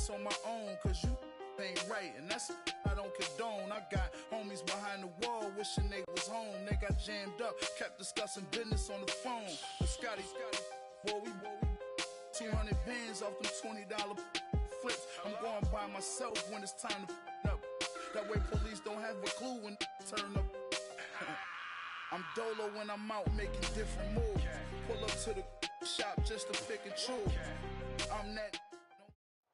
this on my own, cause you ain't right, and that's I don't condone. I got homies behind the wall wishing they was home. They got jammed up, kept discussing business on the phone. But Scotty, boy, we 200 bands off them $20 flips. I'm going by myself when it's time to up. That way police don't have a clue when turn up. I'm dolo when I'm out making different moves. Pull up to the shop just to pick and choose. I'm that.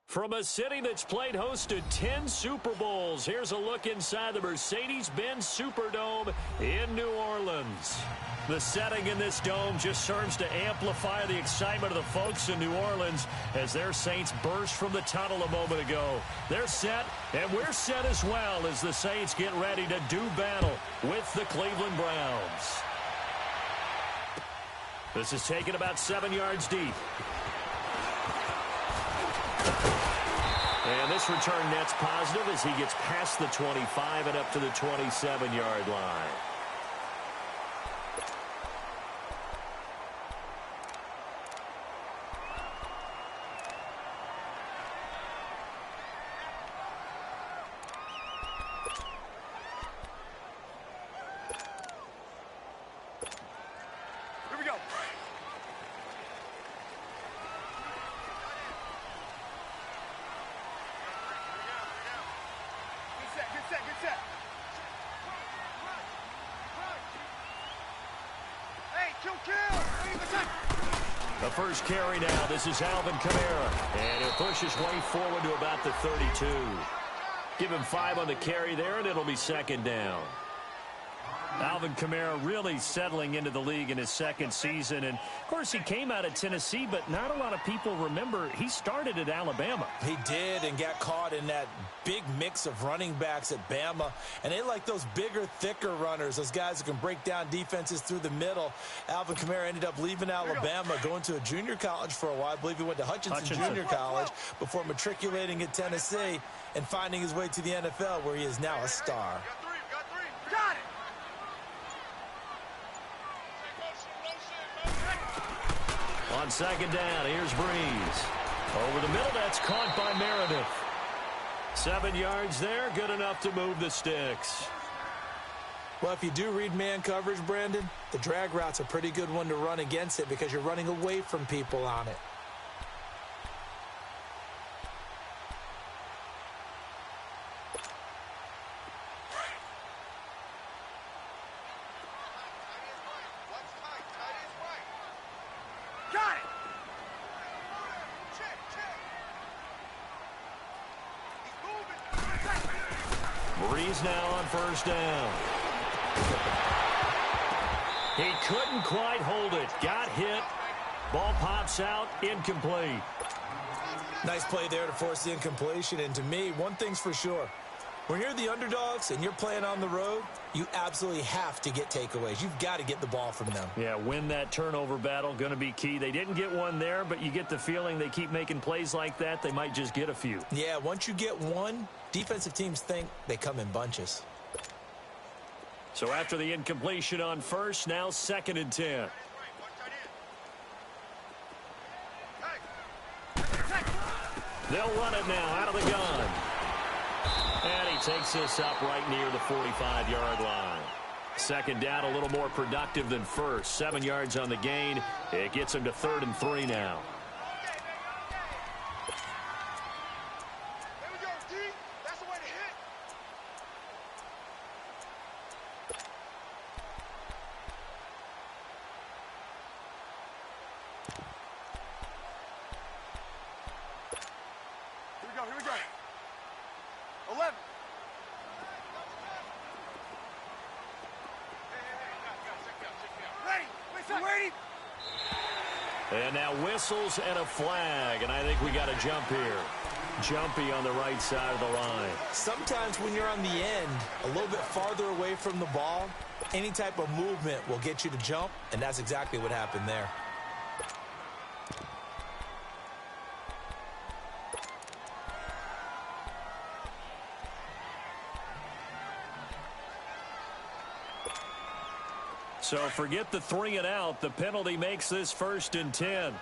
From a city that's played host to 10 Super Bowls, here's a look inside the Mercedes-Benz Superdome in New Orleans. The setting in this dome just serves to amplify the excitement of the folks in New Orleans as their Saints burst from the tunnel a moment ago. They're set, and we're set as well as the Saints get ready to do battle with the Cleveland Browns. This is taken about 7 yards deep. And this return net's positive as he gets past the 25 and up to the 27-yard line. Here we go. Good set. Hey, kill. The first carry now. This is Alvin Kamara. And he'll push his way forward to about the 32. Give him 5 on the carry there, and it'll be second down. Alvin Kamara really settling into the league in his second season. And, of course, he came out of Tennessee, but not a lot of people remember he started at Alabama. He did and got caught in that big mix of running backs at Bama. And they like those bigger, thicker runners, those guys who can break down defenses through the middle. Alvin Kamara ended up leaving Alabama, going to a junior college for a while. I believe he went to Hutchinson Junior College before matriculating at Tennessee and finding his way to the NFL, where he is now a star. Got it. On second down, here's Breeze. Over the middle, that's caught by Meredith. 7 yards there, good enough to move the sticks. Well, if you do read man coverage, Brandon, the drag route's a pretty good one to run against it because you're running away from people on it. Got it. Breeze now on first down. He couldn't quite hold it. Got hit. Ball pops out. Incomplete. Nice play there to force the incompletion. And to me, one thing's for sure. When you're the underdogs and you're playing on the road, you absolutely have to get takeaways. You've got to get the ball from them. Yeah, win that turnover battle, going to be key. They didn't get one there, but you get the feeling they keep making plays like that, they might just get a few. Yeah, once you get one, defensive teams think they come in bunches. So after the incompletion on first, now 2nd and 10. They'll run it now out of the gun. And he takes this up right near the 45-yard line. Second down, a little more productive than first. 7 yards on the gain. It gets him to 3rd and 3 now. There we go, D. That's the way to hit. Here we go. 11. Ready. And now whistles and a flag, and I think we got a jump here. Jumpy on the right side of the line. Sometimes when you're on the end, a little bit farther away from the ball, any type of movement will get you to jump, and that's exactly what happened there. So forget the 3 and out. The penalty makes this 1st and 10.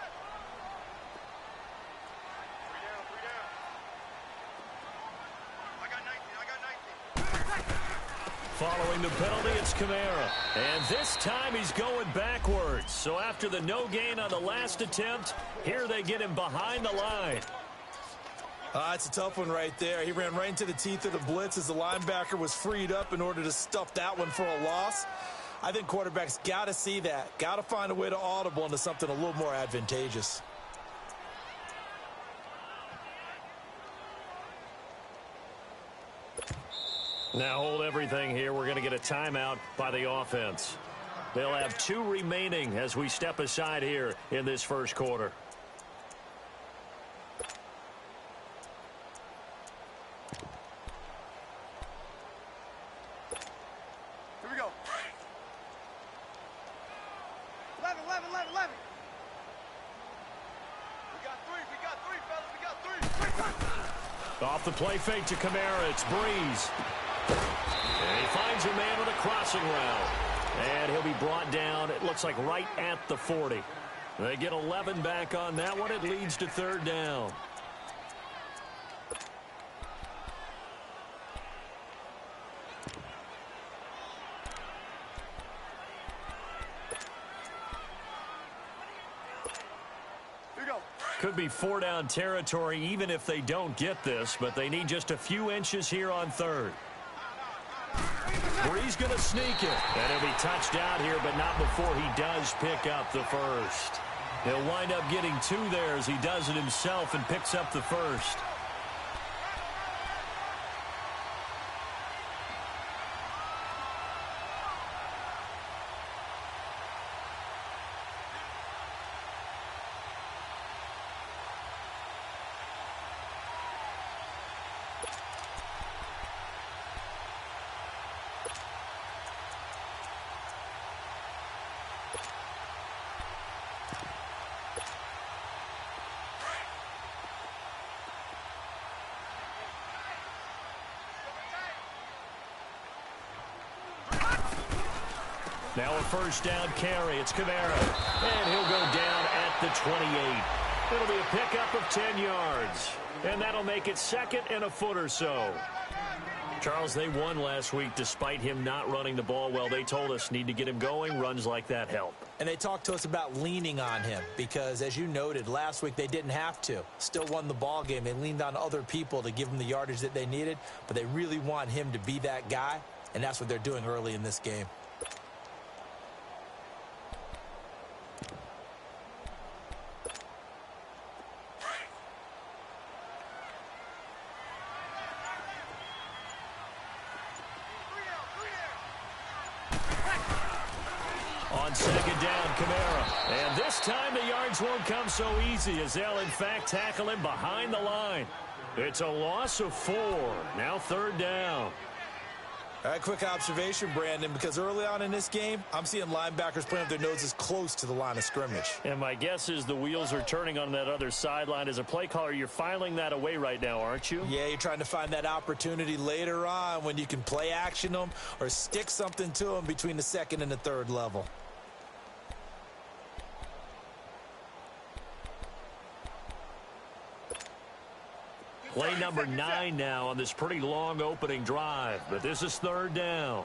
Following the penalty, it's Kamara. And this time he's going backwards. So after the no gain on the last attempt, here they get him behind the line. It's a tough one right there. He ran right into the teeth of the blitz as the linebacker was freed up in order to stuff that one for a loss. I think quarterbacks got to see that. Got to find a way to audible into something a little more advantageous. Now hold everything here. We're going to get a timeout by the offense. They'll have 2 remaining as we step aside here in this first quarter. Here we go. 11. We got three, fellas. We got three. Off the play fake to Kamara. It's Breeze. And he finds a man with a crossing route. And he'll be brought down, it looks like, right at the 40. They get 11 back on that one. It leads to third down. Here we go. Could be 4-down territory even if they don't get this, but they need just a few inches here on third. Breeze going to sneak it. And he'll be touched out here, but not before he does pick up the first. He'll wind up getting 2 there as he does it himself and picks up the first. Now a first down carry. It's Kamara. And he'll go down at the 28. It'll be a pickup of 10 yards. And that'll make it second and a foot or so. Charles, they won last week despite him not running the ball well. They told us need to get him going. Runs like that help. And they talked to us about leaning on him because, as you noted, last week they didn't have to. Still won the ball game. They leaned on other people to give them the yardage that they needed, but they really want him to be that guy, and that's what they're doing early in this game. On second down, Kamara. And this time the yards won't come so easy as they'll, in fact, tackle him behind the line. It's a loss of 4. Now third down. All right, quick observation, Brandon, because early on in this game, I'm seeing linebackers playing with their noses close to the line of scrimmage. And my guess is the wheels are turning on that other sideline. As a play caller, you're filing that away right now, aren't you? Yeah, you're trying to find that opportunity later on when you can play action them or stick something to them between the second and the third level. Play number 9 now on this pretty long opening drive, but this is third down.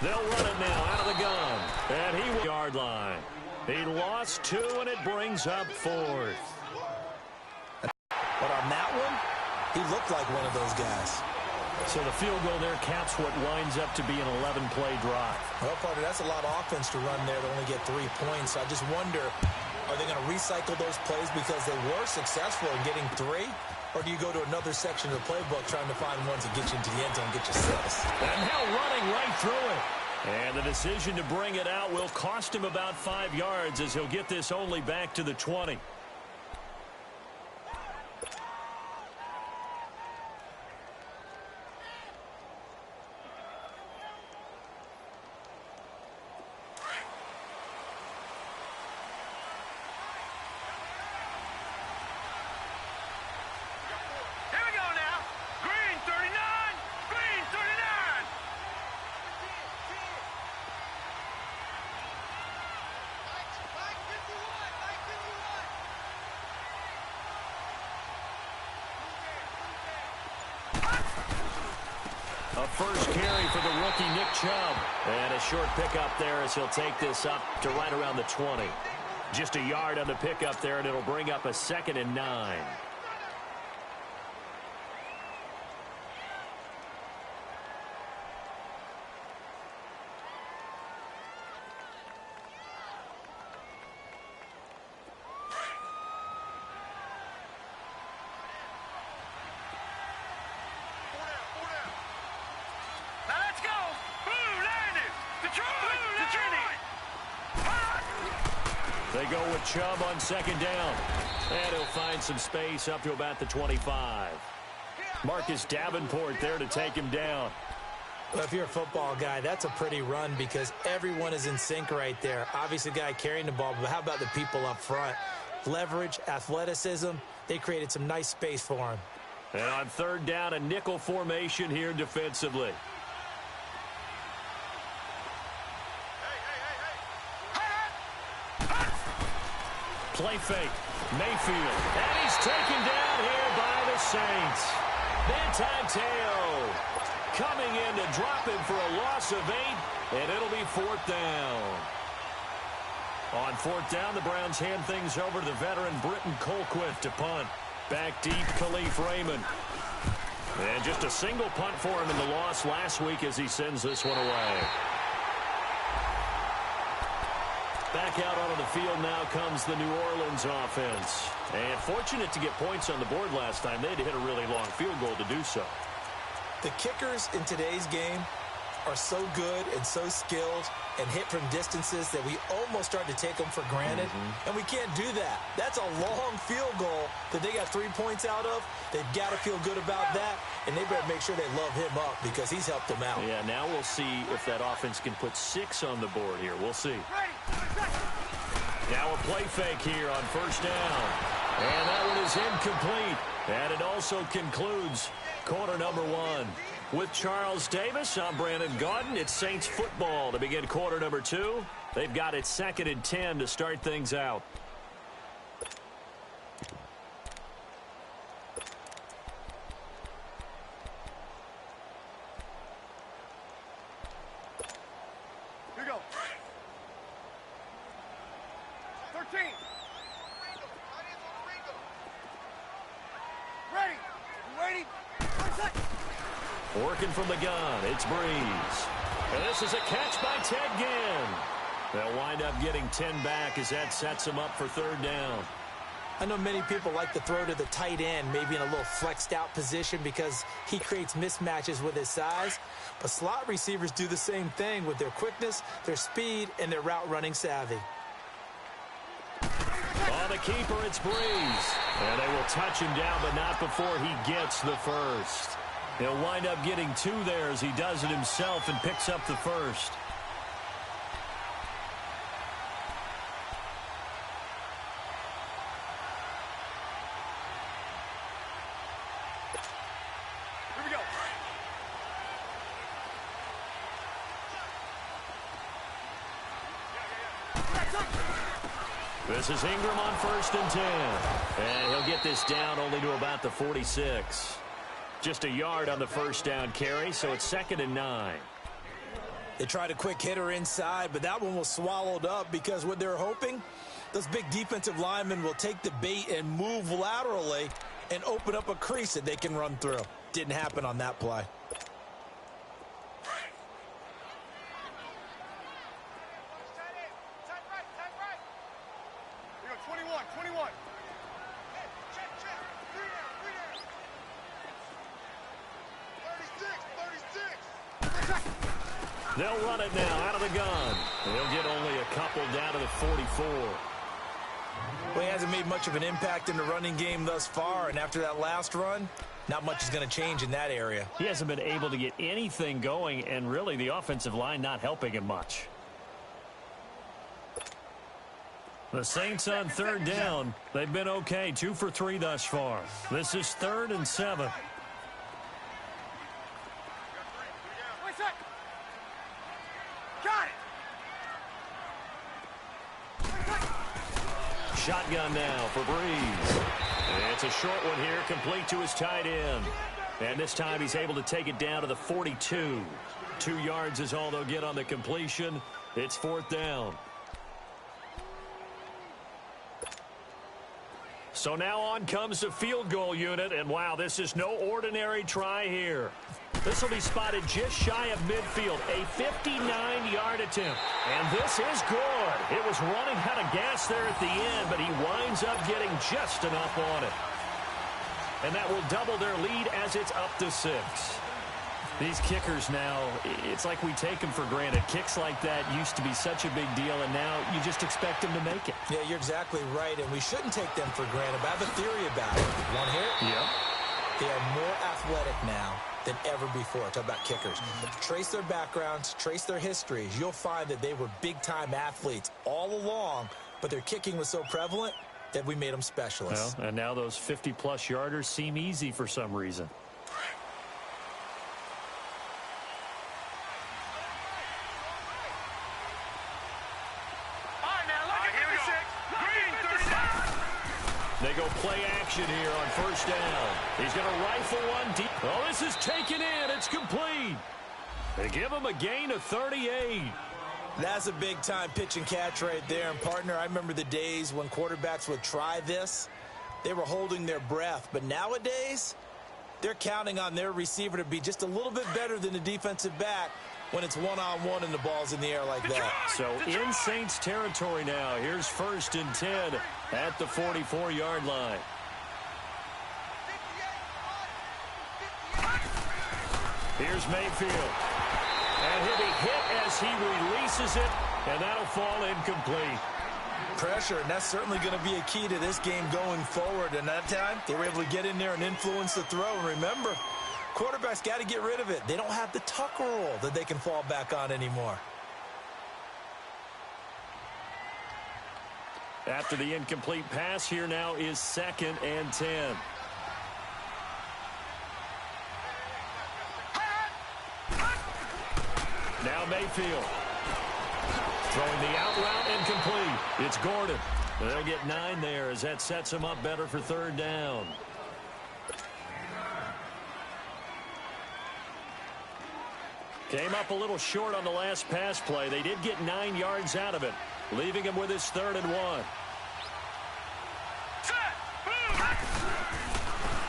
They'll run it now out of the gun, and he will yard line. He lost 2, and it brings up 4th. But on that one, he looked like one of those guys. So the field goal there caps what winds up to be an 11-play drive. Well, partner, that's a lot of offense to run there to only get 3 points. So I just wonder, are they going to recycle those plays because they were successful in getting 3? Or do you go to another section of the playbook trying to find ones that get you into the end zone and get you 6? And Hill running right through it. And the decision to bring it out will cost him about 5 yards as he'll get this only back to the 20. A first carry for the rookie Nick Chubb. And a short pickup there as he'll take this up to right around the 20. Just a yard on the pickup there, and it'll bring up a 2nd and 9. They go with Chubb on 2nd down. And he'll find some space up to about the 25. Marcus Davenport there to take him down. Well, if you're a football guy, that's a pretty run because everyone is in sync right there. Obviously, the guy carrying the ball, but how about the people up front? Leverage, athleticism, they created some nice space for him. And on 3rd down, a nickel formation here defensively. Play fake. Mayfield. And he's taken down here by the Saints. Bantanteo coming in to drop him for a loss of 8, and it'll be 4th down. On 4th down, the Browns hand things over to the veteran Britton Colquitt to punt. Back deep, Khalif Raymond. And just a single punt for him in the loss last week as he sends this one away. Back out onto the field now comes the New Orleans offense. And fortunate to get points on the board last time. They had to hit a really long field goal to do so. The kickers in today's game are so good and so skilled and hit from distances that we almost start to take them for granted. And we can't do that. That's a long field goal that they got 3 points out of. They've got to feel good about that, and they better make sure they love him up because he's helped them out. Yeah, now we'll see if that offense can put 6 on the board here. We'll see. Now a play fake here on 1st down. And that one is incomplete. And it also concludes quarter number 1. With Charles Davis, I'm Brandon Gaudin. It's Saints football to begin quarter number 2. They've got it 2nd and 10 to start things out. Here we go. 13. Ready. You waiting? 1 second. Working from the gun, it's Breeze. And this is a catch by Ted Ginn. They'll wind up getting 10 back as that sets them up for 3rd down. I know many people like to throw to the tight end, maybe in a little flexed out position because he creates mismatches with his size. But slot receivers do the same thing with their quickness, their speed, and their route running savvy. On the keeper, it's Breeze. And they will touch him down, but not before he gets the first. He'll wind up getting 2 there as he does it himself and picks up the first. Here we go. This is Ingram on 1st and 10. And he'll get this down only to about the 46. Just a yard on the 1st down carry, so it's 2nd and 9. They tried a quick hitter inside, but that one was swallowed up because what they're hoping, those big defensive linemen will take the bait and move laterally and open up a crease that they can run through. Didn't happen on that play. Here we go. 21. 21. Check. 3 down. 36. They'll run it now out of the gun. They'll get only a couple down to the 44. Well, he hasn't made much of an impact in the running game thus far, and after that last run, not much is going to change in that area. He hasn't been able to get anything going, and really the offensive line not helping him much. The Saints on 3rd down. They've been okay, 2 for 3 thus far. This is 3rd and 7. Got it. Shotgun now for Breeze. And it's a short one here, complete to his tight end. And this time he's able to take it down to the 42. 2 yards is all they'll get on the completion. It's 4th down. So now on comes the field goal unit, and wow, this is no ordinary try here. This will be spotted just shy of midfield, a 59-yard attempt. And this is good. It was running out of gas there at the end, but he winds up getting just enough on it. And that will double their lead as it's up to 6. These kickers now, it's like we take them for granted. Kicks like that used to be such a big deal, and now you just expect them to make it. Yeah, you're exactly right, and we shouldn't take them for granted. But I have a theory about it. Want to hear it? Yeah. They are more athletic now than ever before. Talk about kickers. Trace their backgrounds, trace their histories. You'll find that they were big-time athletes all along, but their kicking was so prevalent that we made them specialists. Well, and now those 50-plus yarders seem easy for some reason. They go play action here on 1st down. He's going to rifle one deep. Oh, this is taken in. It's complete. They give him a gain of 38. That's a big-time pitch and catch right there. And, partner, I remember the days when quarterbacks would try this. They were holding their breath. But nowadays, they're counting on their receiver to be just a little bit better than the defensive back when it's one-on-one and the ball's in the air like that. So in Saints territory now. Here's 1st and 10 at the 44-yard line. Here's Mayfield. And he'll be hit as he releases it, and that'll fall incomplete. Pressure, and that's certainly going to be a key to this game going forward. And that time, they were able to get in there and influence the throw. And remember, quarterbacks got to get rid of it. They don't have the tuck rule that they can fall back on anymore. After the incomplete pass, here now is 2nd and 10. Now Mayfield. Throwing the out route incomplete. It's Gordon. They'll get 9 there as that sets him up better for 3rd down. Came up a little short on the last pass play. They did get 9 yards out of it, leaving him with his 3rd and 1.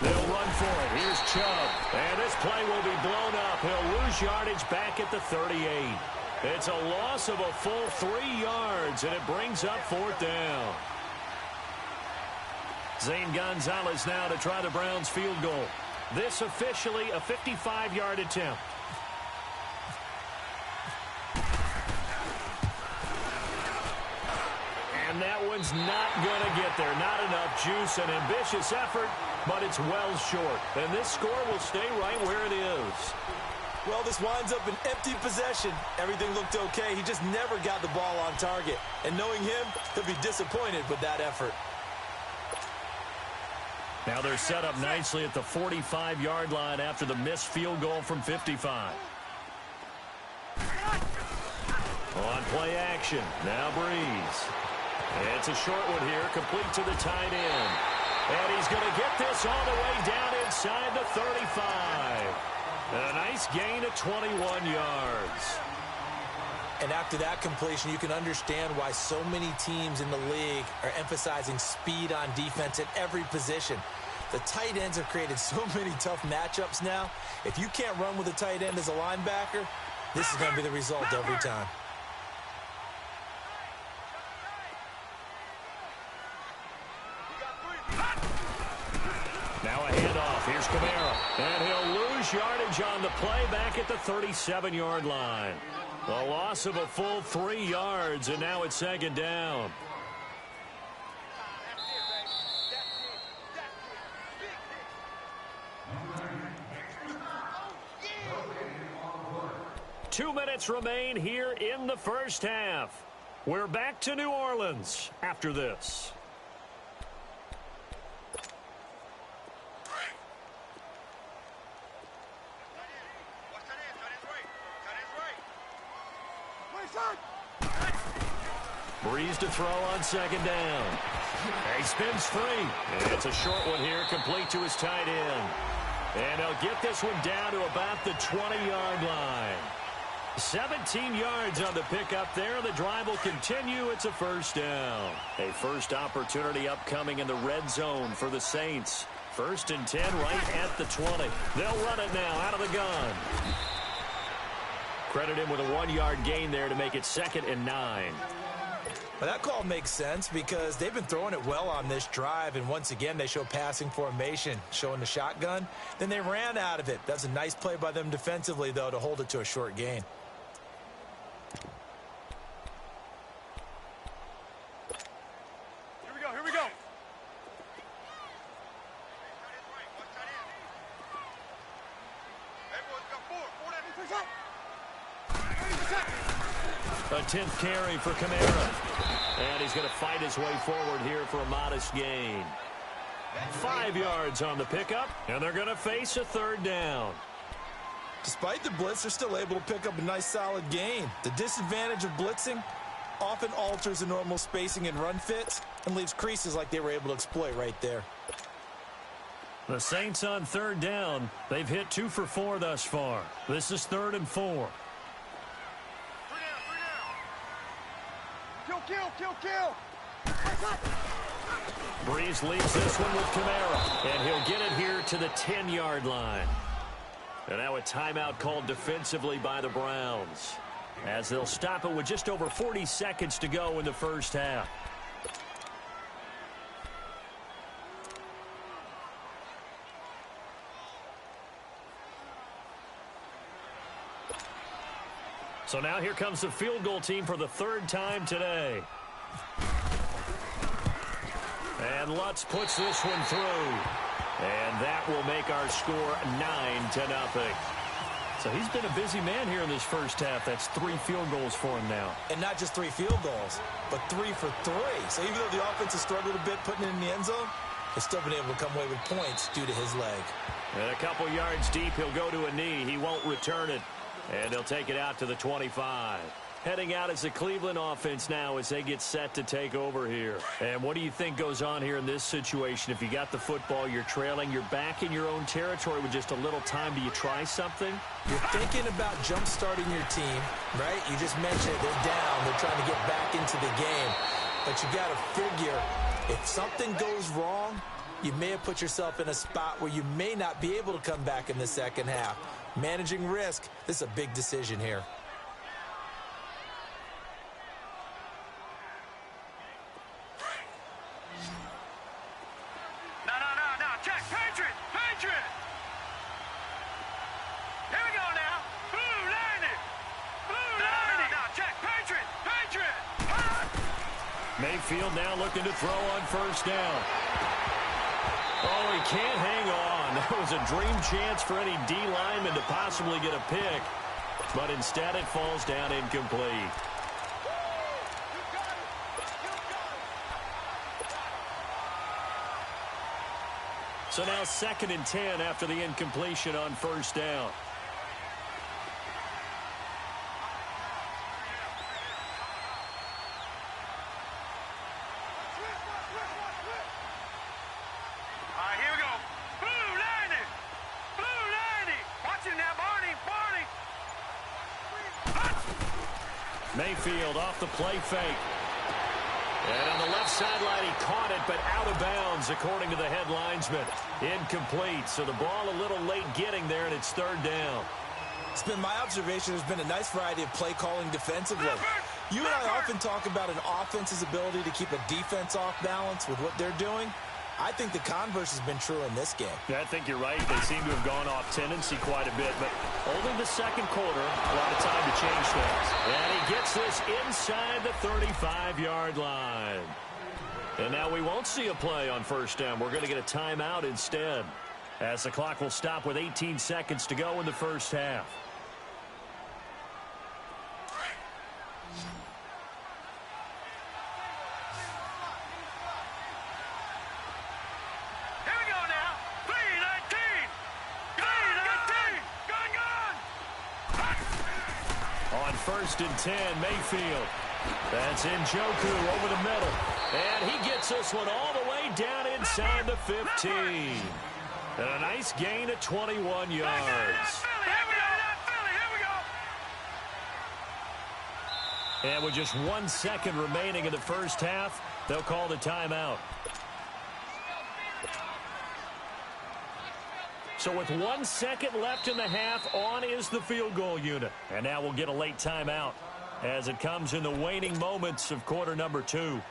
They'll run for it. Here's Chubb. And this play will be blown up. He'll lose yardage back at the 38. It's a loss of a full 3 yards, and it brings up 4th down. Zane Gonzalez now to try the Browns field goal. This officially a 55-yard attempt. And that one's not going to get there. Not enough juice. An ambitious effort, but it's well short. And this score will stay right where it is. Well, this winds up an empty possession. Everything looked okay. He just never got the ball on target. And knowing him, he'll be disappointed with that effort. Now they're set up nicely at the 45-yard line after the missed field goal from 55. On play action. Now Breeze. It's a short one here, complete to the tight end. And he's going to get this all the way down inside the 35. A nice gain of 21 yards. And after that completion, you can understand why so many teams in the league are emphasizing speed on defense at every position. The tight ends have created so many tough matchups now. If you can't run with a tight end as a linebacker, this is going to be the result every time. Now a handoff. Here's Kamara. And he'll lose yardage on the play back at the 37-yard line. A loss of a full 3 yards, and now it's 2nd down. Two minutes remain here in the first half. We're back to New Orleans after this. Breeze to throw on 2nd down. He spins free. And it's a short one here, complete to his tight end. And they'll get this one down to about the 20-yard line. 17 yards on the pickup there. The drive will continue. It's a first down. A first opportunity upcoming in the red zone for the Saints. 1st and 10 right at the 20. They'll run it now out of the gun. Credit him with a 1-yard gain there to make it 2nd and 9. Well, that call makes sense because they've been throwing it well on this drive, and once again they show passing formation, showing the shotgun. Then they ran out of it. That's a nice play by them defensively, though, to hold it to a short gain. Here we go. A 10th carry for Kamara. And he's going to fight his way forward here for a modest gain. 5 yards on the pickup, and they're going to face a 3rd down. Despite the blitz, they're still able to pick up a nice solid gain. The disadvantage of blitzing often alters the normal spacing and run fits and leaves creases like they were able to exploit right there. The Saints on 3rd down. They've hit 2 for 4 thus far. This is 3rd and 4. Kill. Breeze leads this one with Kamara, and he'll get it here to the 10-yard line. And now a timeout called defensively by the Browns, as they'll stop it with just over 40 seconds to go in the first half. So now here comes the field goal team for the 3rd time today. And Lutz puts this one through. And that will make our score 9-0. So he's been a busy man here in this first half. That's 3 field goals for him now. And not just 3 field goals, but 3 for 3. So even though the offense has struggled a bit putting it in the end zone, they've still been able to come away with points due to his leg. And a couple yards deep, he'll go to a knee. He won't return it. And he'll take it out to the 25. Heading out as the Cleveland offense now as they get set to take over here. And what do you think goes on here in this situation? If you got the football, you're trailing, you're back in your own territory with just a little time. Do you try something? You're thinking about jump-starting your team, right? You just mentioned it. They're down. They're trying to get back into the game. But you got to figure if something goes wrong, you may have put yourself in a spot where you may not be able to come back in the second half. Managing risk, this is a big decision here. No. Check. Patriot. Here we go now. Blue line it. No. Check. Patriot. Mayfield now looking to throw on 1st down. Oh, he can't hang on. That was a dream chance for any D lineman to possibly get a pick. But instead it falls down incomplete. So now 2nd and 10 after the incompletion on 1st down. Mayfield off the play fake. And on the left sideline, he caught it, but out of bounds, according to the head linesman. Incomplete, so the ball a little late getting there, and it's 3rd down. It's been my observation there's been a nice variety of play calling defensively. You and I often talk about an offense's ability to keep a defense off balance with what they're doing. I think the converse has been true in this game. Yeah, I think you're right. They seem to have gone off tendency quite a bit, but only the 2nd quarter, a lot of time to change things. And he gets this inside the 35-yard line. And now we won't see a play on 1st down. We're going to get a timeout instead, as the clock will stop with 18 seconds to go in the first half. On 1st and 10, Mayfield. That's Njoku over the middle. And he gets this one all the way down inside the 15. And a nice gain of 21 yards. And with just 1 second remaining in the first half, they'll call the timeout. So with 1 second left in the half, on is the field goal unit. And now we'll get a late timeout as it comes in the waning moments of quarter number 2.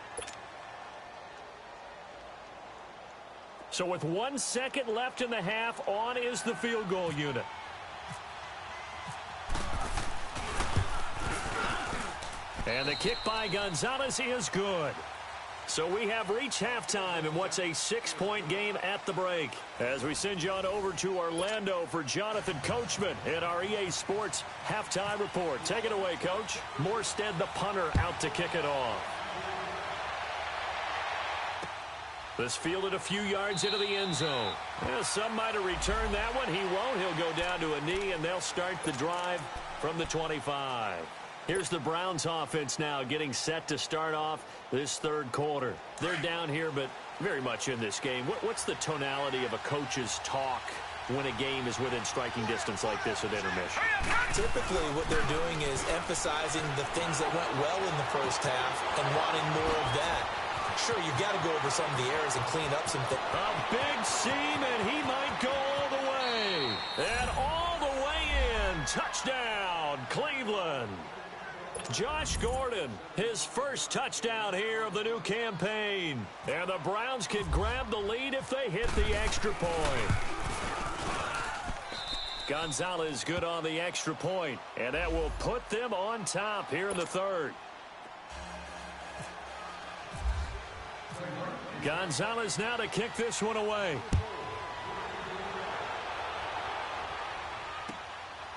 So with 1 second left in the half, on is the field goal unit. And the kick by Gonzalez is good. So we have reached halftime in what's a 6-point game at the break. As we send you on over to Orlando for Jonathan Coachman in our EA Sports halftime report. Take it away, Coach. Morstead, the punter, out to kick it off. This fielded a few yards into the end zone. Yeah, some might have returned that one. He won't. He'll go down to a knee, and they'll start the drive from the 25. Here's the Browns offense now getting set to start off this third quarter. They're down here, but very much in this game. What's the tonality of a coach's talk when a game is within striking distance like this at intermission? Typically, what they're doing is emphasizing the things that went well in the first half and wanting more of that. Sure, you got to go over some of the errors and clean up some things. A big seam, and he might go all the way. And all the way in. Touchdown, Cleveland. Josh Gordon, his first touchdown here of the new campaign. And the Browns can grab the lead if they hit the extra point. Gonzalez good on the extra point, and that will put them on top here in the third. Gonzalez now to kick this one away.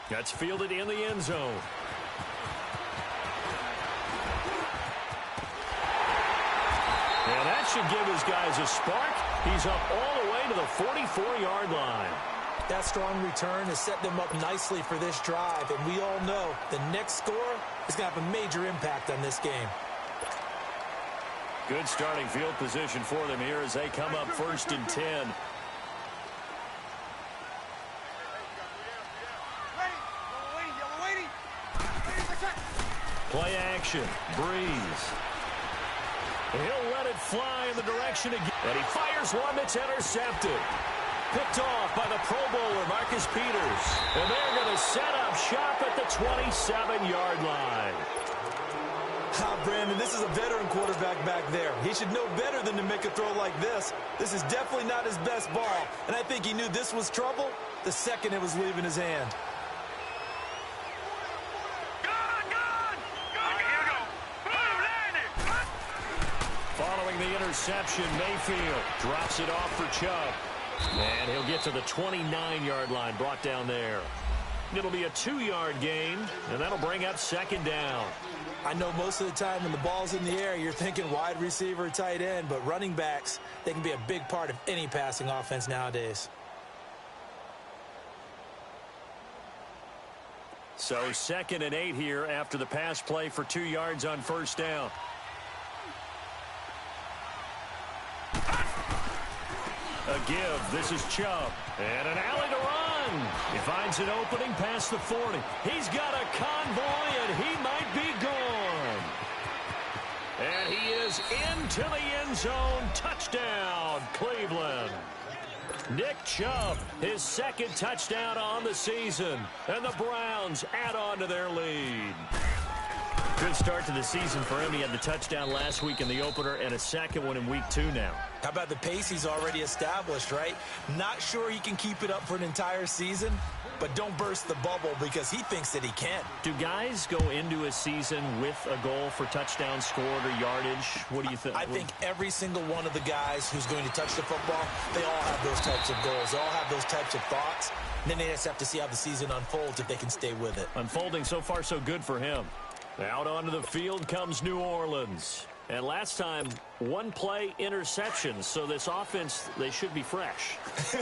That's fielded in the end zone. And that should give his guys a spark. He's up all the way to the 44-yard line. That strong return has set them up nicely for this drive, and we all know the next score is going to have a major impact on this game. Good starting field position for them here as they come up 1st and 10. Play action. Breeze. He'll let it fly in the direction again. And he fires one that's intercepted. Picked off by the Pro Bowler, Marcus Peters. And they're going to set up shop at the 27-yard line. Brandon, this is a veteran quarterback back there. He should know better than to make a throw like this. This is definitely not his best ball. And I think he knew this was trouble the second it was leaving his hand. Following the interception, Mayfield drops it off for Chubb. And he'll get to the 29-yard line, brought down there. It'll be a 2-yard gain, and that'll bring up 2nd down. I know most of the time when the ball's in the air, you're thinking wide receiver, tight end, but running backs, they can be a big part of any passing offense nowadays. So 2nd and 8 here after the pass play for 2 yards on 1st down. A give. This is Chubb. And an alley to run. He finds an opening past the 40. He's got a convoy, and he might be gone. And he is into the end zone. Touchdown, Cleveland. Nick Chubb, his 2nd touchdown on the season. And the Browns add on to their lead. Good start to the season for him. He had the touchdown last week in the opener and a 2nd one in week 2 now. How about the pace he's already established, right? Not sure he can keep it up for an entire season, but don't burst the bubble because he thinks that he can. Do guys go into a season with a goal for touchdowns scored or yardage? What do you think? I think every single one of the guys who's going to touch the football, they all have those types of goals. They all have those types of thoughts. And then they just have to see how the season unfolds if they can stay with it. Unfolding so far so good for him. Out onto the field comes New Orleans. And last time, 1-play interceptions. So this offense, they should be fresh.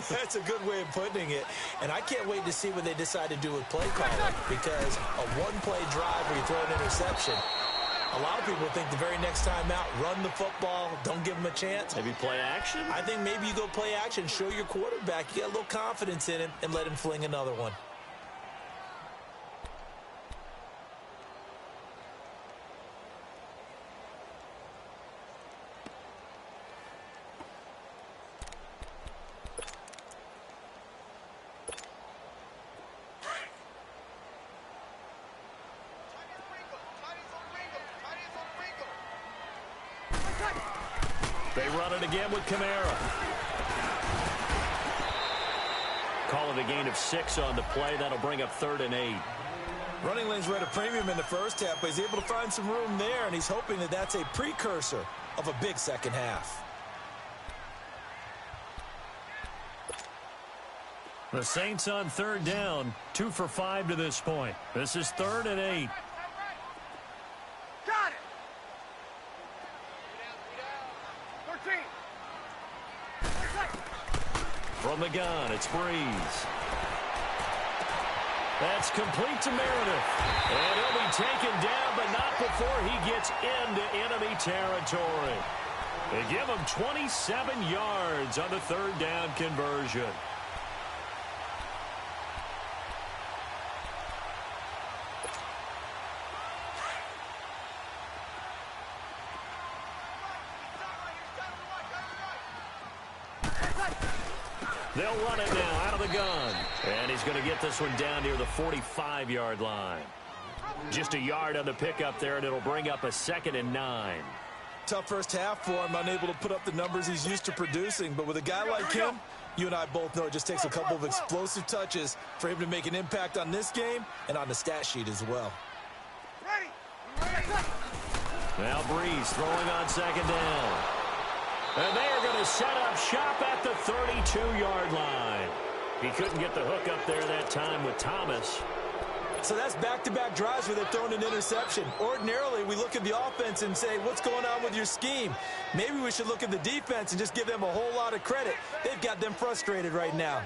That's a good way of putting it. And I can't wait to see what they decide to do with play calling. Because a 1-play drive where you throw an interception, A lot of people think the very next time out, run the football, don't give him a chance. Maybe play action? I think maybe you go play action, show your quarterback, you get a little confidence in him, and let him fling another one. They run it again with Kamara. Call it a gain of 6 on the play. That'll bring up 3rd and 8. Running lanes were at a premium in the first half, but he's able to find some room there, and he's hoping that that's a precursor of a big second half. The Saints on 3rd down, 2 for 5 to this point. This is 3rd and 8. Got it. 13. From the gun, it's Breeze. That's complete to Meredith. And he'll be taken down, but not before he gets into enemy territory. They give him 27 yards on the 3rd down conversion. They'll run it now out of the gun. And he's going to get this one down near the 45-yard line. Just a yard on the pickup there, and it'll bring up a 2nd and 9. Tough first half for him, unable to put up the numbers he's used to producing. But with a guy like him, you and I both know it just takes a couple of explosive touches for him to make an impact on this game and on the stat sheet as well. Now Breeze throwing on 2nd down. And they are going to set up shop at the 32-yard line. He couldn't get the hook up there that time with Thomas. So that's back-to-back drives where they've thrown an interception. Ordinarily, we look at the offense and say, what's going on with your scheme? Maybe we should look at the defense and just give them a whole lot of credit. They've got them frustrated right now.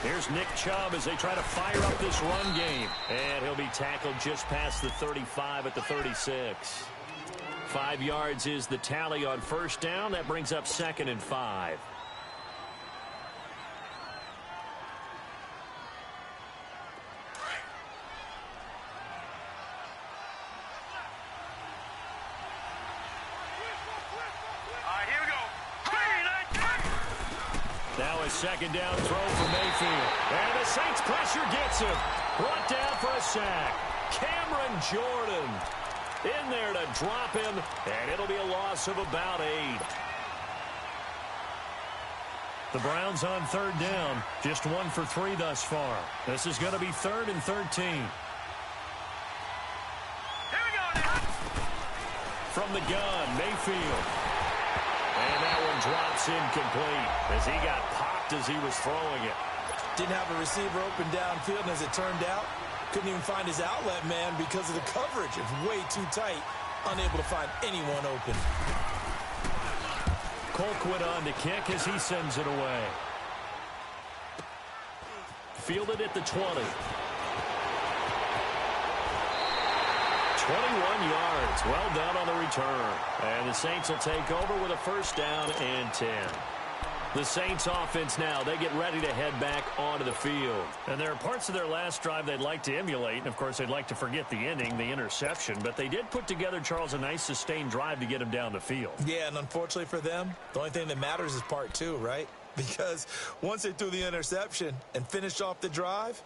Here's Nick Chubb as they try to fire up this run game. And he'll be tackled just past the 35 at the 36. 5 yards is the tally on 1st down. That brings up 2nd and 5. Now a 2nd down throw for Mayfield. And the Saints pressure gets him. Brought down for a sack. Cameron Jordan in there to drop him. And it'll be a loss of about 8. The Browns on 3rd down. Just 1 for 3 thus far. This is going to be 3rd and 13. Here we go now. From the gun, Mayfield. And that one drops incomplete as he got popped as he was throwing it. Didn't have a receiver open downfield, and as it turned out, couldn't even find his outlet man because of the coverage. It's way too tight, unable to find anyone open. Colquitt on to kick as he sends it away. Fielded at the 20. 21 yards. Well done on the return. And the Saints will take over with a 1st down and 10. The Saints offense now, they get ready to head back onto the field. And there are parts of their last drive they'd like to emulate. And, of course, they'd like to forget the ending, the interception. But they did put together, Charles, a nice sustained drive to get him down the field. Yeah, and unfortunately for them, the only thing that matters is part 2, right? Because once they threw the interception and finished off the drive,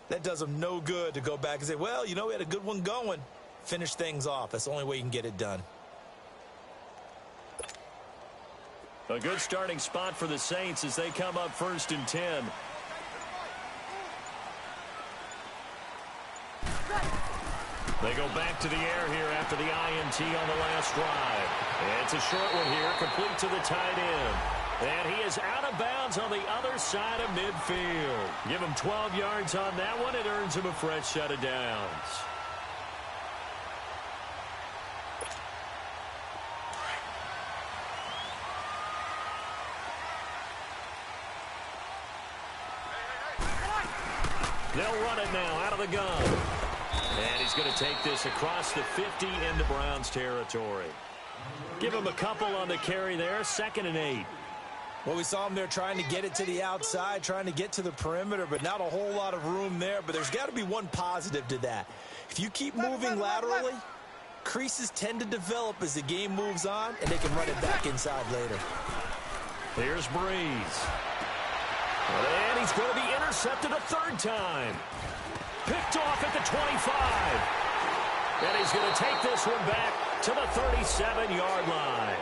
that does them no good to go back and say, well, you know, we had a good one going. Finish things off. That's the only way you can get it done. A good starting spot for the Saints as they come up 1st and 10. They go back to the air here after the INT on the last drive. It's a short one here, complete to the tight end. And he is out of bounds on the other side of midfield. Give him 12 yards on that one. It earns him a fresh set of downs. They'll run it now out of the gun. And he's going to take this across the 50 into Browns territory. Give him a couple on the carry there, 2nd and 8. Well, we saw him there trying to get it to the outside, trying to get to the perimeter, but not a whole lot of room there. But there's got to be one positive to that. If you keep moving laterally, creases tend to develop as the game moves on, and they can run it back inside later. Here's Breeze. And he's going to be intercepted a 3rd time. Picked off at the 25. And he's going to take this one back to the 37-yard line.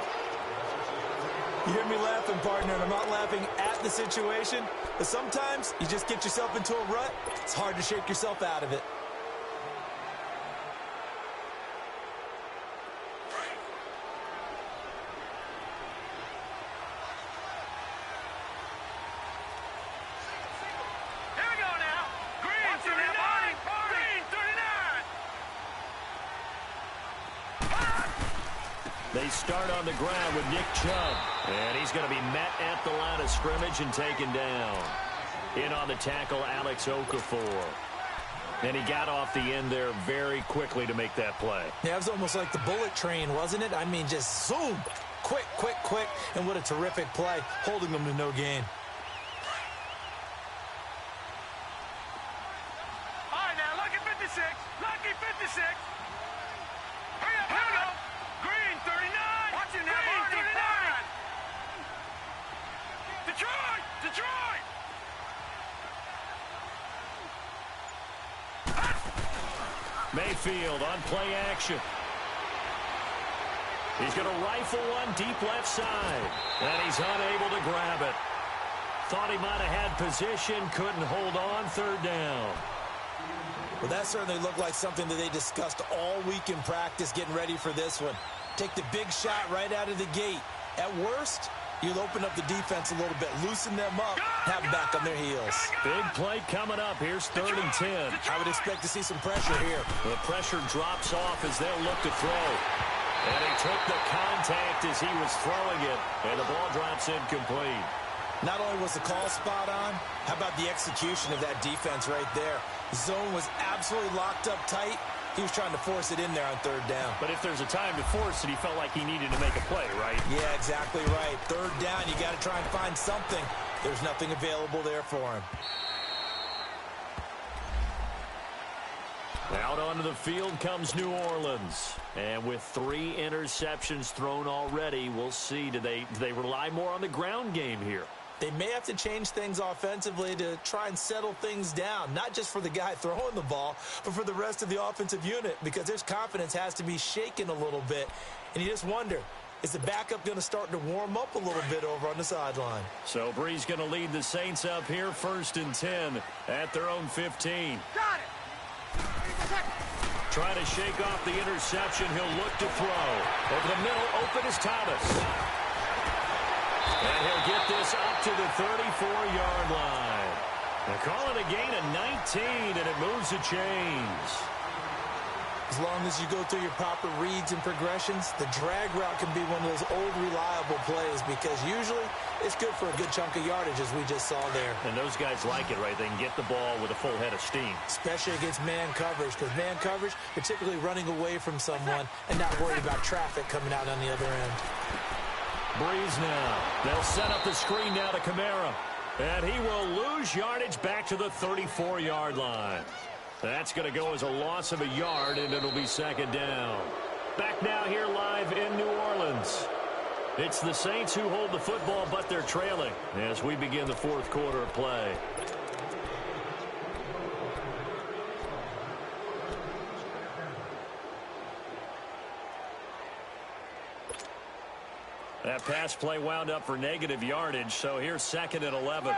You hear me laughing, partner, and I'm not laughing at the situation, but sometimes you just get yourself into a rut. It's hard to shake yourself out of it. They start on the ground with Nick Chubb. And he's going to be met at the line of scrimmage and taken down. In on the tackle, Alex Okafor. And he got off the end there very quickly to make that play. Yeah, it was almost like the bullet train, wasn't it? I mean, just zoom. Quick, quick, quick. And what a terrific play, holding them to no gain. All right, now, lucky 56. Lucky 56. Hurry up, here we go. Green, 39. Watch it now, Green, 39. Detroit! Detroit! Mayfield on play action. He's going to rifle one deep left side. And he's unable to grab it. Thought he might have had position, couldn't hold on, 3rd down. Well, that certainly looked like something that they discussed all week in practice getting ready for this one. Take the big shot right out of the gate. At worst, you'll open up the defense a little bit, loosen them up, have them back on their heels. Big play coming up. Here's 3rd and 10. I would expect to see some pressure here. The pressure drops off as they'll look to throw. And he took the contact as he was throwing it. And the ball drops incomplete. Not only was the call spot on, how about the execution of that defense right there? Zone was absolutely locked up tight. He was trying to force it in there on 3rd down. But if there's a time to force it, he felt like he needed to make a play, right? Yeah, exactly right. 3rd down, you got to try and find something. There's nothing available there for him. Out onto the field comes New Orleans. And with 3 interceptions thrown already, we'll see. Do they rely more on the ground game here? They may have to change things offensively to try and settle things down, not just for the guy throwing the ball, but for the rest of the offensive unit, because their confidence has to be shaken a little bit. And you just wonder, is the backup going to start to warm up a little bit over on the sideline? So Breeze going to lead the Saints up here, 1st and 10 at their own 15. Got it. Trying to shake off the interception. He'll look to throw. Over the middle, open is Thomas. And he'll get this up to the 34-yard line. They're calling a gain of 19, and it moves the chains. As long as you go through your proper reads and progressions, the drag route can be one of those old reliable plays because usually it's good for a good chunk of yardage, as we just saw there. And those guys like it, right? They can get the ball with a full head of steam. Especially against man coverage, because man coverage, you're typically running away from someone and not worried about traffic coming out on the other end. Breeze now. They'll set up the screen now to Kamara. And he will lose yardage back to the 34-yard line. That's going to go as a loss of a yard, and it'll be 2nd down. Back now here live in New Orleans. It's the Saints who hold the football, but they're trailing as we begin the 4th quarter of play. That pass play wound up for negative yardage, so here's 2nd and 11.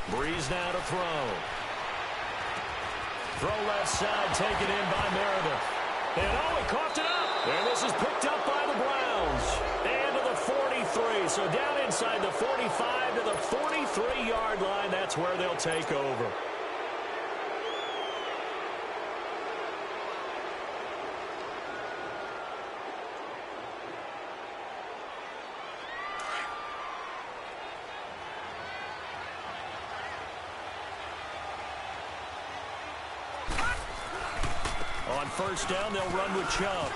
Breeze now to throw. Throw left side, taken in by Meredith. And he coughed it up. And this is picked up by the Browns. And to the 43. So down inside the 45 to the 43-yard line. That's where they'll take over. On first down, they'll run with Chubb.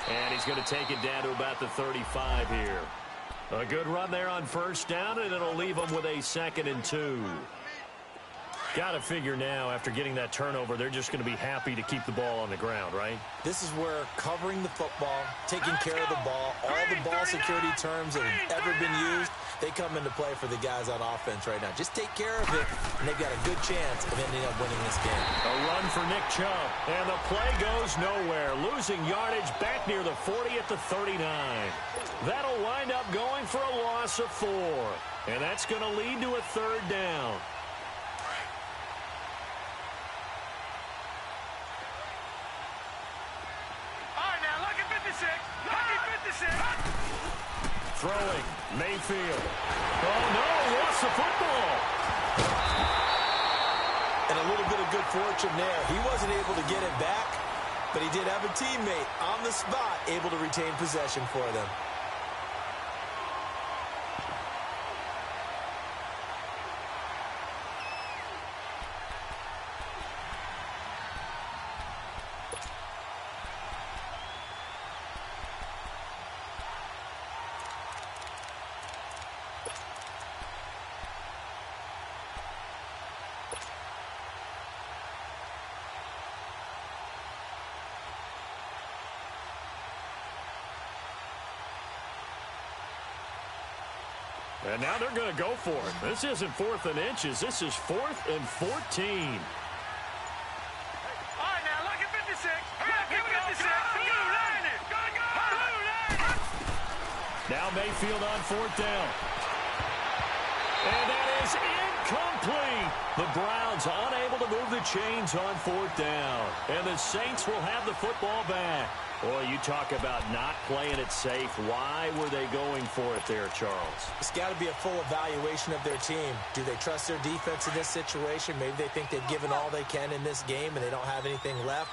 And he's going to take it down to about the 35 here. A good run there on first down, and it'll leave them with a 2nd and 2. Got to figure now, after getting that turnover, they're just going to be happy to keep the ball on the ground, right? This is where covering the football, taking care of the ball, all the ball security terms that have ever been used, they come into play for the guys on offense right now. Just take care of it, and they've got a good chance of ending up winning this game. A run for Nick Chubb, and the play goes nowhere. Losing yardage back near the 40 at the 39. That'll wind up going for a loss of 4, and that's going to lead to a 3rd down. Throwing, Mayfield. Oh, no, lost the football. And a little bit of good fortune there. He wasn't able to get it back, but he did have a teammate on the spot able to retain possession for them. And now they're going to go for it. This isn't 4th and inches. This is 4th and 14. All right, now, look at 56. Look at 56. Now Mayfield on 4th down. And that is incomplete. The Browns unable to move the chains on 4th down. And the Saints will have the football back. Boy, you talk about not playing it safe. Why were they going for it there, Charles? It's got to be a full evaluation of their team. Do they trust their defense in this situation? Maybe they think they've given all they can in this game and they don't have anything left.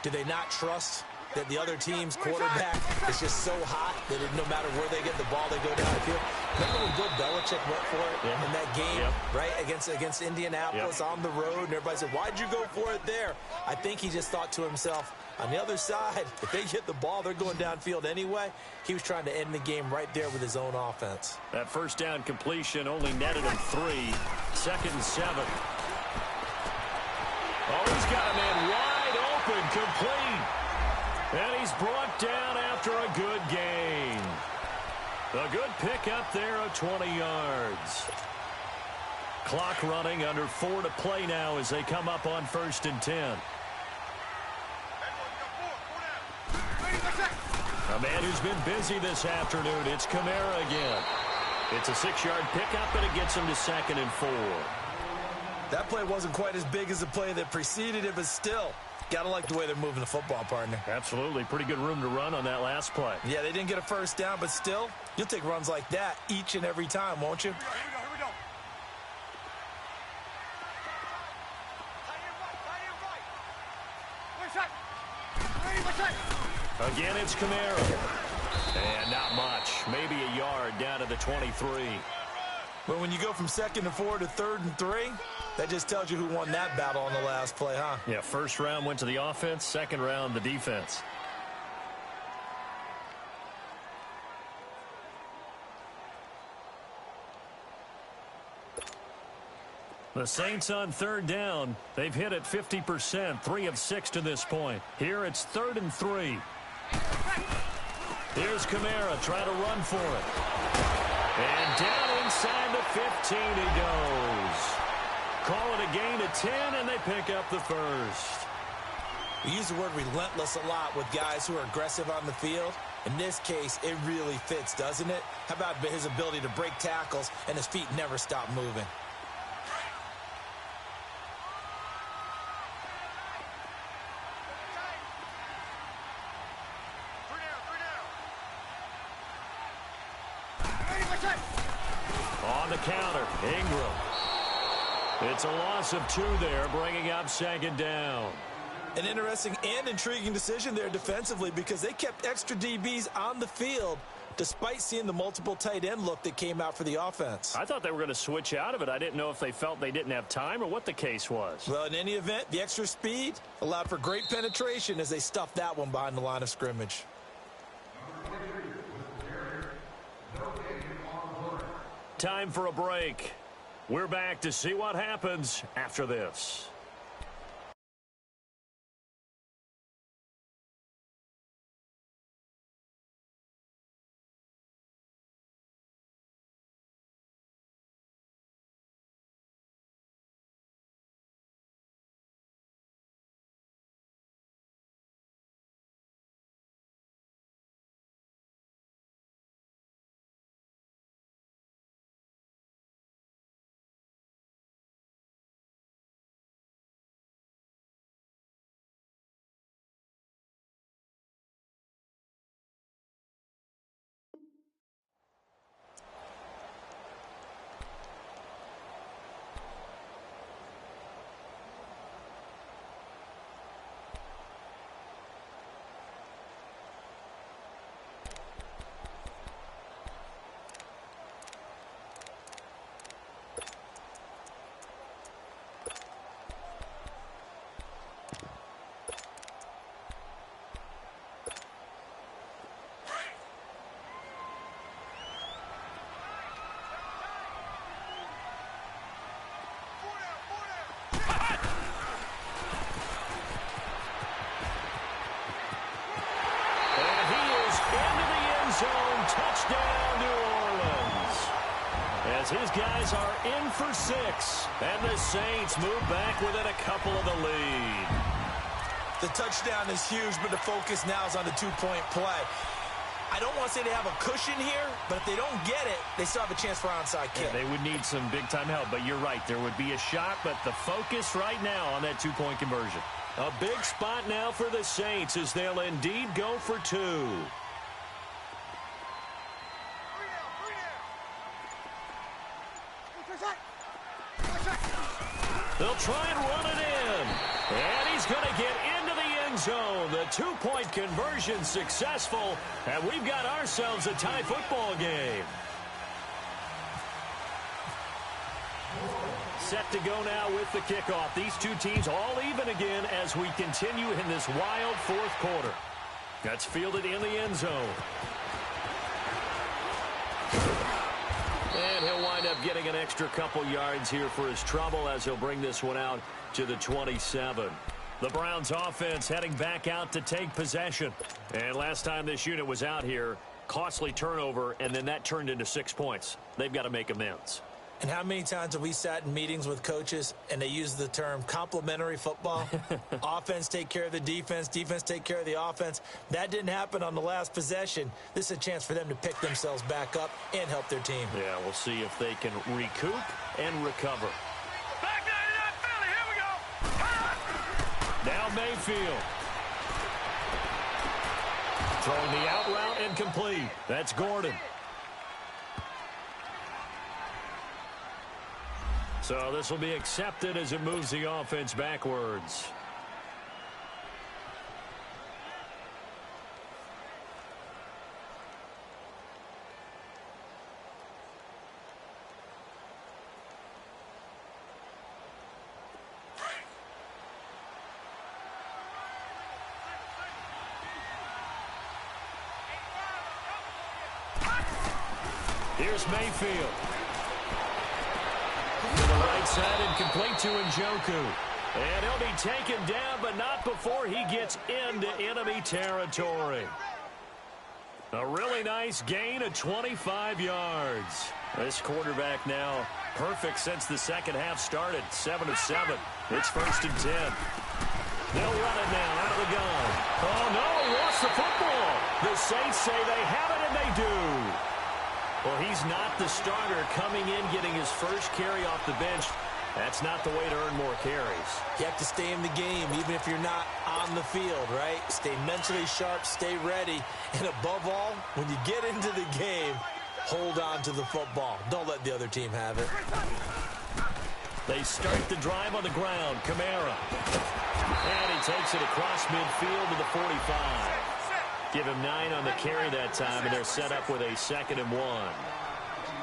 Do they not trust that the other team's quarterback is just so hot that no matter where they get the ball, they go down the field? Remember when Bill Belichick went for it in that game, right, against Indianapolis on the road, and everybody said, why'd you go for it there? I think he just thought to himself, on the other side, if they get the ball, they're going downfield anyway. He was trying to end the game right there with his own offense. That first down completion only netted him 3. 2nd and 7. Oh, he's got a man wide open, complete. And he's brought down after a good gain. A good pickup there of 20 yards. Clock running, under 4 to play now as they come up on 1st and 10. A man who's been busy this afternoon, it's Kamara again. It's a 6-yard pickup, and it gets him to 2nd and 4. That play wasn't quite as big as the play that preceded it, but still, gotta like the way they're moving the football, partner. Absolutely. Pretty good room to run on that last play. Yeah, they didn't get a first down, but still, you'll take runs like that each and every time, won't you? Here we go. Again, it's Kamara. And not much. Maybe a yard down to the 23. But when you go from 2nd and 4 to 3rd and 3, that just tells you who won that battle on the last play, huh? Yeah, first round went to the offense, second round the defense. The Saints on 3rd down. They've hit it 50%, 3 of 6 to this point. Here it's 3rd and 3. Here's Kamara trying to run for it. And down inside the 15 he goes. Call it a gain of 10, and they pick up the first. We use the word relentless a lot with guys who are aggressive on the field. In this case, it really fits, doesn't it? How about his ability to break tackles and his feet never stop moving? On the counter, Ingram. It's a loss of 2 there, bringing up 2nd down. An interesting and intriguing decision there defensively because they kept extra DBs on the field despite seeing the multiple tight end look that came out for the offense. I thought they were going to switch out of it. I didn't know if they felt they didn't have time or what the case was. Well, in any event, the extra speed allowed for great penetration as they stuffed that one behind the line of scrimmage. Time for a break. We're back to see what happens after this. Touchdown, New Orleans. As his guys are in for 6. And the Saints move back within a couple of the lead. The touchdown is huge, but the focus now is on the two-point play. I don't want to say they have a cushion here, but if they don't get it, they still have a chance for onside kick. Yeah, they would need some big-time help, but you're right. There would be a shot, but the focus right now on that two-point conversion. A big spot now for the Saints as they'll indeed go for 2. They'll try and run it in. And he's going to get into the end zone. The two-point conversion successful. And we've got ourselves a tie football game. Set to go now with the kickoff. These two teams all even again as we continue in this wild fourth quarter. That's fielded in the end zone. And he'll wind up getting an extra couple yards here for his trouble as he'll bring this one out to the 27. The Browns offense heading back out to take possession. And last time this unit was out here, costly turnover, and then that turned into 6 points. They've got to make amends. And how many times have we sat in meetings with coaches and they use the term complementary football? Offense take care of the defense, defense take care of the offense. That didn't happen on the last possession. This is a chance for them to pick themselves back up and help their team. Yeah, we'll see if they can recoup and recover. Back 99 Philly, here we go. Now Mayfield. Throwing the out route and complete. That's Gordon. So this will be accepted as it moves the offense backwards. Here's Mayfield. To the right side and complete to Njoku. And he'll be taken down, but not before he gets into enemy territory. A really nice gain of 25 yards. This quarterback now perfect since the second half started. 7 of 7. It's 1st and 10. They'll run it now out of the gun. Oh, no, he lost the football. The Saints say they have it, and they do. Well, he's not the starter coming in, getting his first carry off the bench. That's not the way to earn more carries. You have to stay in the game, even if you're not on the field, right? Stay mentally sharp, stay ready. And above all, when you get into the game, hold on to the football. Don't let the other team have it. They start the drive on the ground. Kamara. And he takes it across midfield to the 45. Give him 9 on the carry that time, and they're set up with a 2nd and 1.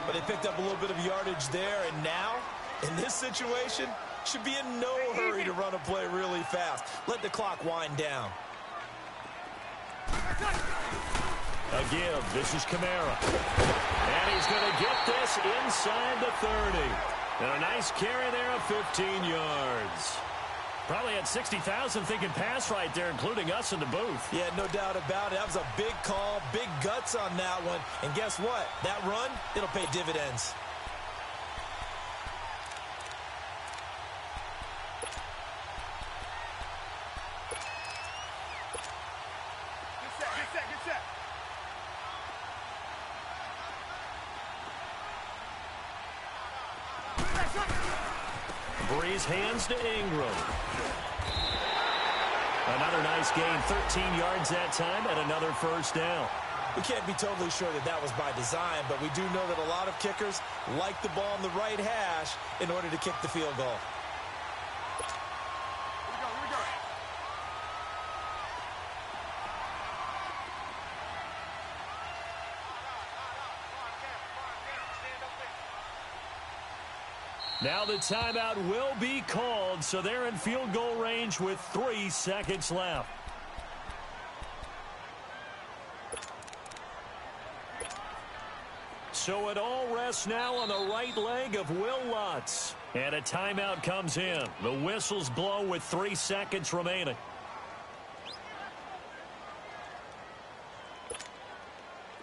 But they picked up a little bit of yardage there, and now, in this situation, should be in no hurry to run a play really fast. Let the clock wind down. A give. This is Kamara. And he's going to get this inside the 30. And a nice carry there of 15 yards. Probably had 60,000 thinking pass right there, including us in the booth. Yeah, no doubt about it. That was a big call, big guts on that one. And guess what? That run, it'll pay dividends. Breeze hands to Ingram. Another nice gain, 13 yards that time, and another first down. We can't be totally sure that that was by design, but we do know that a lot of kickers like the ball in the right hash in order to kick the field goal. Now the timeout will be called, so they're in field goal range with 3 seconds left. So it all rests now on the right leg of Will Lutz. And a timeout comes in. The whistles blow with 3 seconds remaining.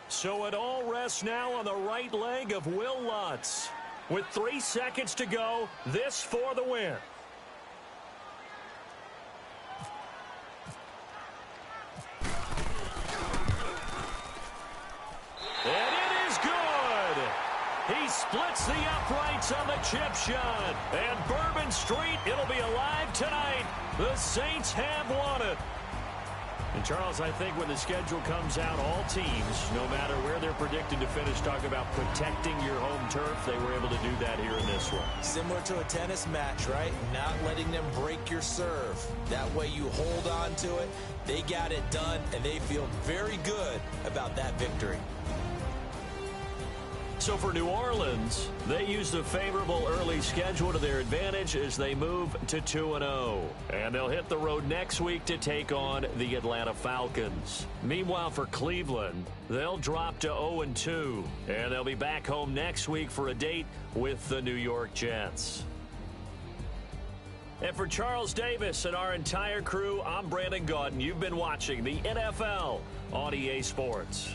So it all rests now on the right leg of Will Lutz. With 3 seconds to go, this for the win. And it is good. He splits the uprights on the chip shot. And Bourbon Street, it'll be alive tonight. The Saints have won it. And, Charles, I think when the schedule comes out, all teams, no matter where they're predicted to finish, talk about protecting your home turf. They were able to do that here in this one. Similar to a tennis match, right? Not letting them break your serve. That way you hold on to it. They got it done, and they feel very good about that victory. So for New Orleans, they used a favorable early schedule to their advantage as they move to 2-0. And they'll hit the road next week to take on the Atlanta Falcons. Meanwhile, for Cleveland, they'll drop to 0-2. And they'll be back home next week for a date with the New York Jets. And for Charles Davis and our entire crew, I'm Brandon Gaudin. You've been watching the NFL on EA Sports.